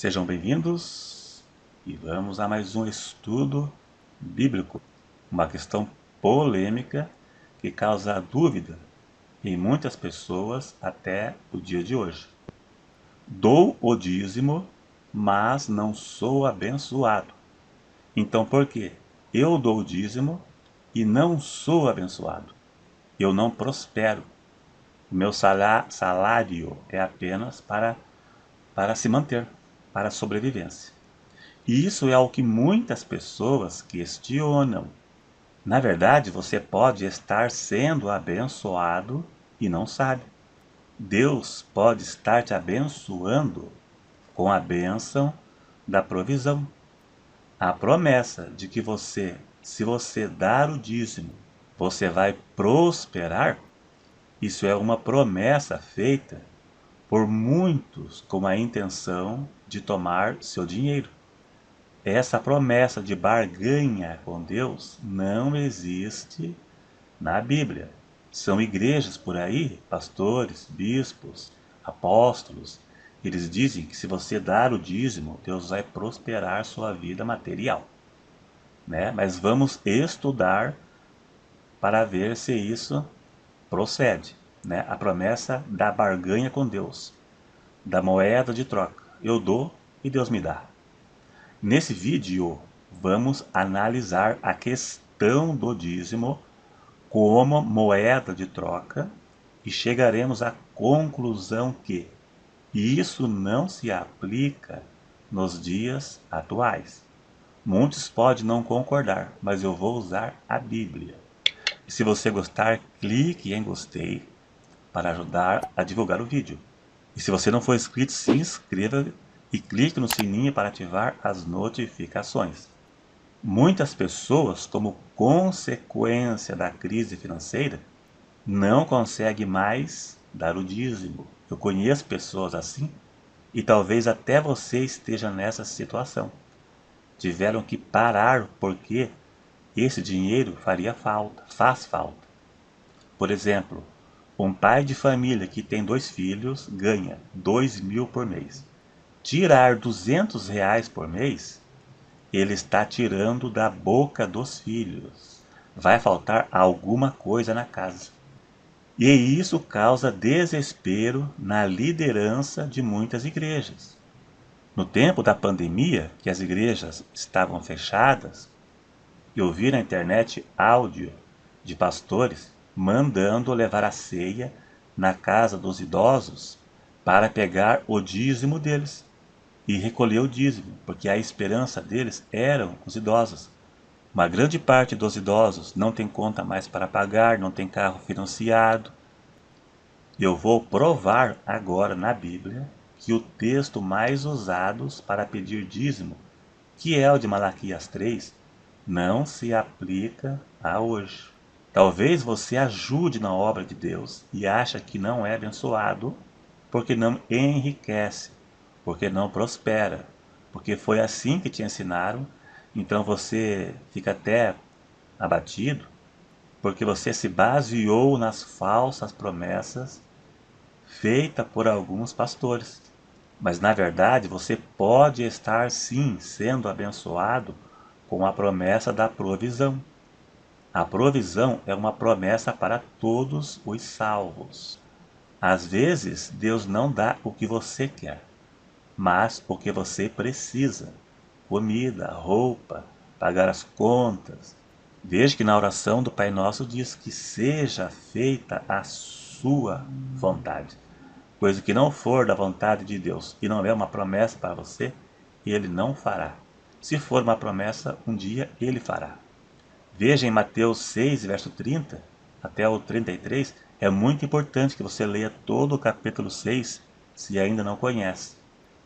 Sejam bem-vindos e vamos a mais um estudo bíblico, uma questão polêmica que causa dúvida em muitas pessoas até o dia de hoje. Dou o dízimo, mas não sou abençoado. Então por quê? Eu dou o dízimo e não sou abençoado. Eu não prospero. O meu salário é apenas para se manter, para a sobrevivência. E isso é o que muitas pessoas questionam. Na verdade, você pode estar sendo abençoado e não sabe. Deus pode estar te abençoando com a bênção da provisão. A promessa de que você, se você dar o dízimo, você vai prosperar, isso é uma promessa feita por muitos com a intenção de tomar seu dinheiro. Essa promessa de barganha com Deus não existe na Bíblia. São igrejas por aí, pastores, bispos, apóstolos, eles dizem que se você dar o dízimo, Deus vai prosperar sua vida material, né? Mas vamos estudar para ver se isso procede, né? A promessa da barganha com Deus, da moeda de troca. Eu dou e Deus me dá. Nesse vídeo, vamos analisar a questão do dízimo como moeda de troca e chegaremos à conclusão que isso não se aplica nos dias atuais. Muitos podem não concordar, mas eu vou usar a Bíblia. E se você gostar, clique em gostei para ajudar a divulgar o vídeo. E se você não for inscrito, se inscreva e clique no sininho para ativar as notificações. Muitas pessoas, como consequência da crise financeira, não conseguem mais dar o dízimo. Eu conheço pessoas assim e talvez até você esteja nessa situação. Tiveram que parar porque esse dinheiro faria falta, faz falta. Por exemplo, um pai de família que tem 2 filhos ganha 2.000 por mês. Tirar R$ 200 por mês, ele está tirando da boca dos filhos. Vai faltar alguma coisa na casa. E isso causa desespero na liderança de muitas igrejas. No tempo da pandemia, que as igrejas estavam fechadas, eu vi na internet áudio de pastores mandando levar a ceia na casa dos idosos para pegar o dízimo deles e recolher o dízimo, porque a esperança deles eram os idosos. Uma grande parte dos idosos não tem conta mais para pagar, não tem carro financiado. Eu vou provar agora na Bíblia que o texto mais usado para pedir dízimo, que é o de Malaquias 3, não se aplica a hoje. Talvez você ajude na obra de Deus e acha que não é abençoado porque não enriquece, porque não prospera, porque foi assim que te ensinaram, então você fica até abatido, porque você se baseou nas falsas promessas feitas por alguns pastores. Mas na verdade você pode estar sim sendo abençoado com a promessa da provisão. A provisão é uma promessa para todos os salvos. Às vezes, Deus não dá o que você quer, mas o que você precisa: comida, roupa, pagar as contas. Veja que na oração do Pai Nosso diz que seja feita a sua vontade. Coisa que não for da vontade de Deus e não é uma promessa para você, Ele não fará. Se for uma promessa, um dia Ele fará. Veja em Mateus 6, verso 30 até o 33, é muito importante que você leia todo o capítulo 6, se ainda não conhece.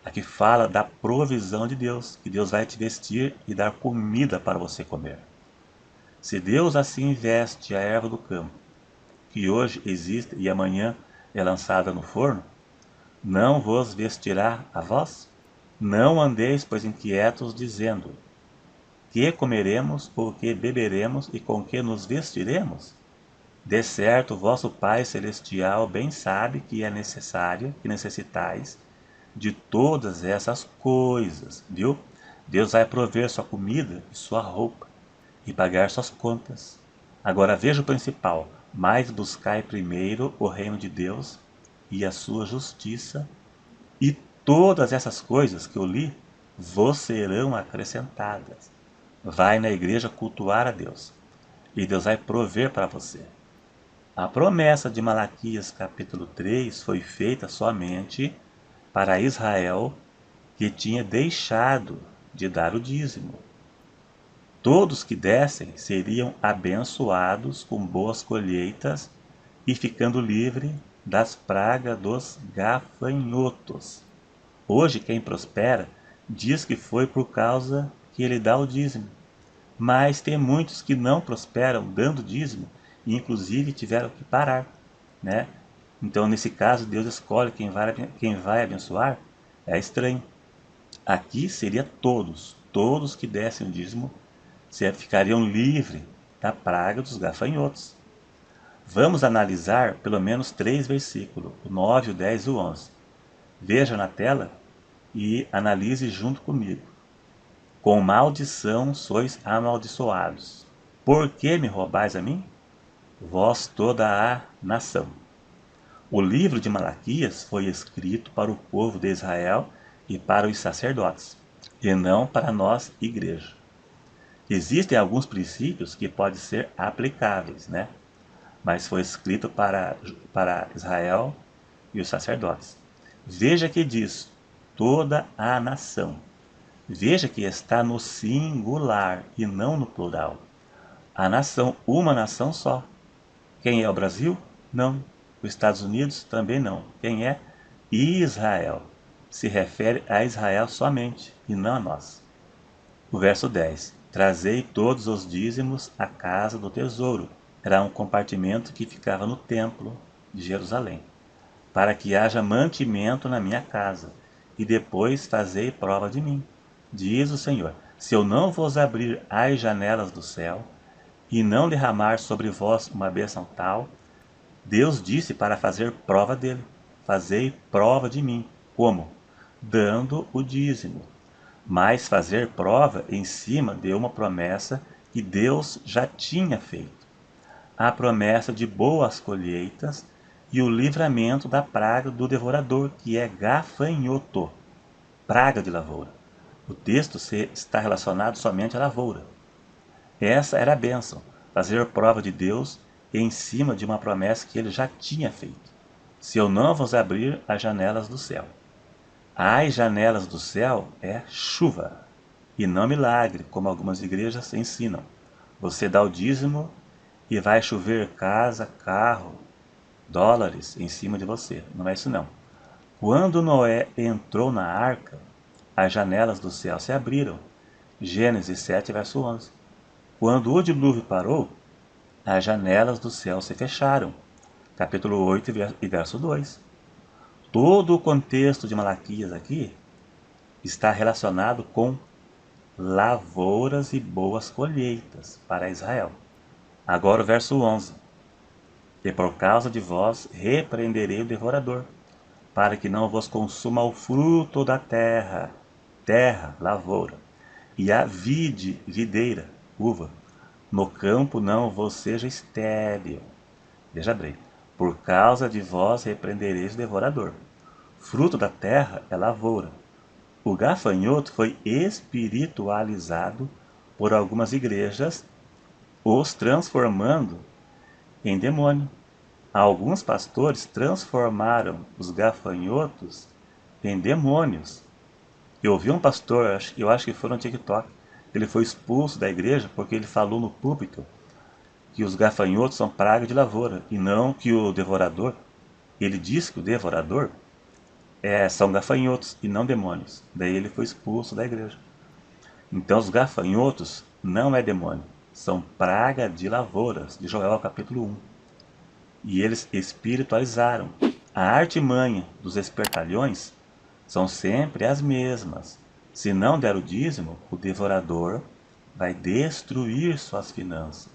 Aqui fala da provisão de Deus, que Deus vai te vestir e dar comida para você comer. Se Deus assim veste a erva do campo, que hoje existe e amanhã é lançada no forno, não vos vestirá a vós? Não andeis, pois, inquietos, dizendo: que comeremos, ou que beberemos, e com que nos vestiremos? De certo, vosso Pai Celestial bem sabe que é necessário, que necessitais de todas essas coisas, viu? Deus vai prover sua comida e sua roupa e pagar suas contas. Agora veja o principal: mas buscai primeiro o reino de Deus e a sua justiça, e todas essas coisas que eu li vos serão acrescentadas. Vai na igreja cultuar a Deus, e Deus vai prover para você. A promessa de Malaquias capítulo 3 foi feita somente para Israel, que tinha deixado de dar o dízimo. Todos que dessem seriam abençoados com boas colheitas e ficando livre das pragas dos gafanhotos. Hoje quem prospera diz que foi por causa que ele dá o dízimo. Mas tem muitos que não prosperam dando dízimo e inclusive tiveram que parar, né? Então nesse caso Deus escolhe quem vai abençoar. É estranho. Aqui seria todos que dessem o dízimo ficariam livres da praga dos gafanhotos. Vamos analisar pelo menos 3 versículos, o 9, o 10 e o 11. Veja na tela e analise junto comigo. Com maldição sois amaldiçoados. Por que me roubais a mim? Vós toda a nação. O livro de Malaquias foi escrito para o povo de Israel e para os sacerdotes, e não para nós, igreja. Existem alguns princípios que podem ser aplicáveis, né? Mas foi escrito para Israel e os sacerdotes. Veja que diz toda a nação. Veja que está no singular e não no plural. A nação, uma nação só. Quem é o Brasil? Não. Os Estados Unidos? Também não. Quem é? Israel. Se refere a Israel somente e não a nós. O verso 10. Trazei todos os dízimos à casa do tesouro. Era um compartimento que ficava no templo de Jerusalém, para que haja mantimento na minha casa, e depois fazei prova de mim, diz o Senhor. Se eu não vos abrir as janelas do céu, e não derramar sobre vós uma bênção tal, Deus disse para fazer prova dele. Fazei prova de mim. Como? Dando o dízimo. Mas fazer prova em cima de uma promessa que Deus já tinha feito. A promessa de boas colheitas e o livramento da praga do devorador, que é gafanhoto, praga de lavoura. O texto está relacionado somente à lavoura. Essa era a bênção, fazer prova de Deus em cima de uma promessa que ele já tinha feito. Se eu não vos abrir as janelas do céu. As janelas do céu é chuva, e não milagre, como algumas igrejas ensinam. Você dá o dízimo e vai chover casa, carro, dólares em cima de você. Não é isso não. Quando Noé entrou na arca, as janelas do céu se abriram. Gênesis 7, verso 11. Quando o dilúvio parou, as janelas do céu se fecharam. Capítulo 8 e verso 2. Todo o contexto de Malaquias aqui está relacionado com lavouras e boas colheitas para Israel. Agora o verso 11. E por causa de vós repreenderei o devorador, para que não vos consuma o fruto da terra, lavoura, e a videira, uva, no campo não vos seja estéril. Veja bem, por causa de vós repreendereis o devorador. Fruto da terra é lavoura. O gafanhoto foi espiritualizado por algumas igrejas, os transformando em demônio. Alguns pastores transformaram os gafanhotos em demônios. Eu ouvi um pastor, eu acho que foi no TikTok, ele foi expulso da igreja porque ele falou no púlpito que os gafanhotos são praga de lavoura e não que o devorador. Ele disse que o devorador são gafanhotos e não demônios. Daí ele foi expulso da igreja. Então os gafanhotos não é demônio, são praga de lavouras, de Joel capítulo 1. E eles espiritualizaram. A artimanha dos espertalhões são sempre as mesmas. Se não der o dízimo, o devorador vai destruir suas finanças.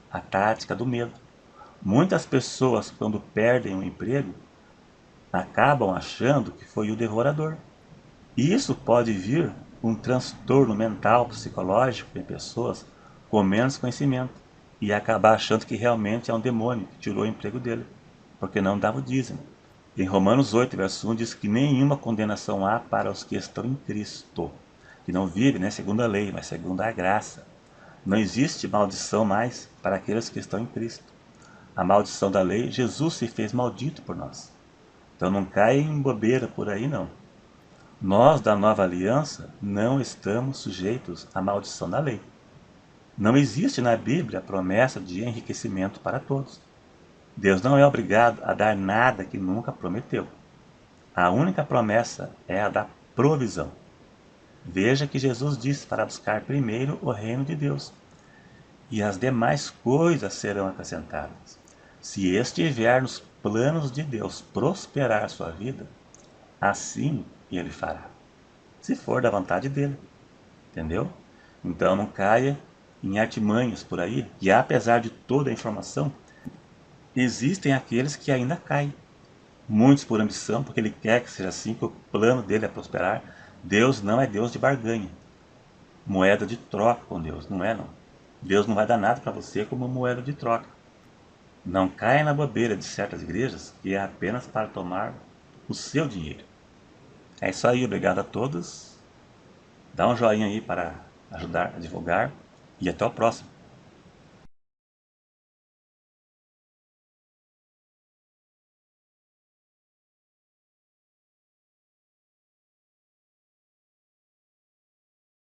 A tática do medo. Muitas pessoas, quando perdem um emprego, acabam achando que foi o devorador. E isso pode vir um transtorno mental, psicológico em pessoas com menos conhecimento e acabar achando que realmente é um demônio que tirou o emprego dele, porque não dava o dízimo. Em Romanos 8, verso 1 diz que nenhuma condenação há para os que estão em Cristo, que não vivem, né, segundo a lei, mas segundo a graça. Não existe maldição mais para aqueles que estão em Cristo. A maldição da lei, Jesus se fez maldito por nós. Então não caia em bobeira por aí não. Nós da nova aliança não estamos sujeitos à maldição da lei. Não existe na Bíblia a promessa de enriquecimento para todos. Deus não é obrigado a dar nada que nunca prometeu. A única promessa é a da provisão. Veja que Jesus disse para buscar primeiro o reino de Deus, e as demais coisas serão acrescentadas. Se estiver nos planos de Deus prosperar sua vida, assim ele fará, se for da vontade dele, entendeu? Então não caia em artimanhas por aí, que apesar de toda a informação, existem aqueles que ainda caem. Muitos por ambição, porque ele quer que seja assim, que o plano dele é prosperar. Deus não é Deus de barganha, moeda de troca com Deus, não é não. Deus não vai dar nada para você como moeda de troca. Não caia na bobeira de certas igrejas que é apenas para tomar o seu dinheiro. É isso aí, obrigado a todos. Dá um joinha aí para ajudar a divulgar e até o próximo.